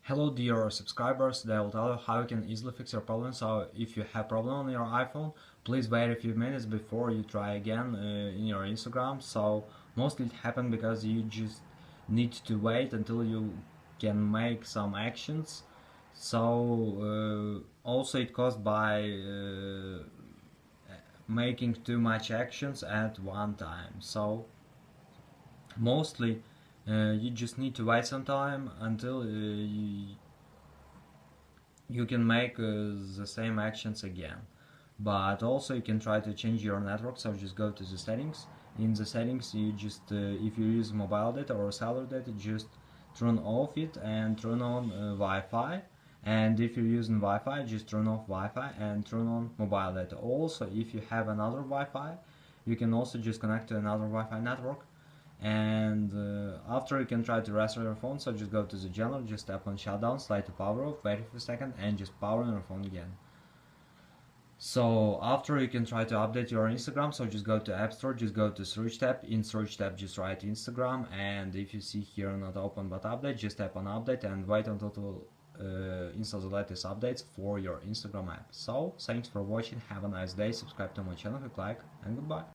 Hello dear subscribers, today I will tell you how you can easily fix your problem. So if you have problem on your iPhone, please wait a few minutes before you try again in your Instagram. So mostly it happens because you just need to wait until you can make some actions. So also it caused by making too much actions at one time. So mostly you just need to wait some time until you can make the same actions again. But also you can try to change your network, so just go to the settings. In the settings you just if you use mobile data or cellular data, just turn off it and turn on Wi-Fi. And if you're using Wi-Fi, just turn off Wi-Fi and turn on mobile data. Also, if you have another Wi-Fi, you can also just connect to another Wi-Fi network. And after, you can try to restart your phone, so just go to the general, just tap on shutdown, slide to power off, wait for a second, and just power on your phone again. So after, you can try to update your Instagram, so just go to App Store, just go to search tab, in search tab just write Instagram, and if you see here not open but update, just tap on update and wait until to install the latest updates for your Instagram app. So thanks for watching, have a nice day, subscribe to my channel, click like, and goodbye.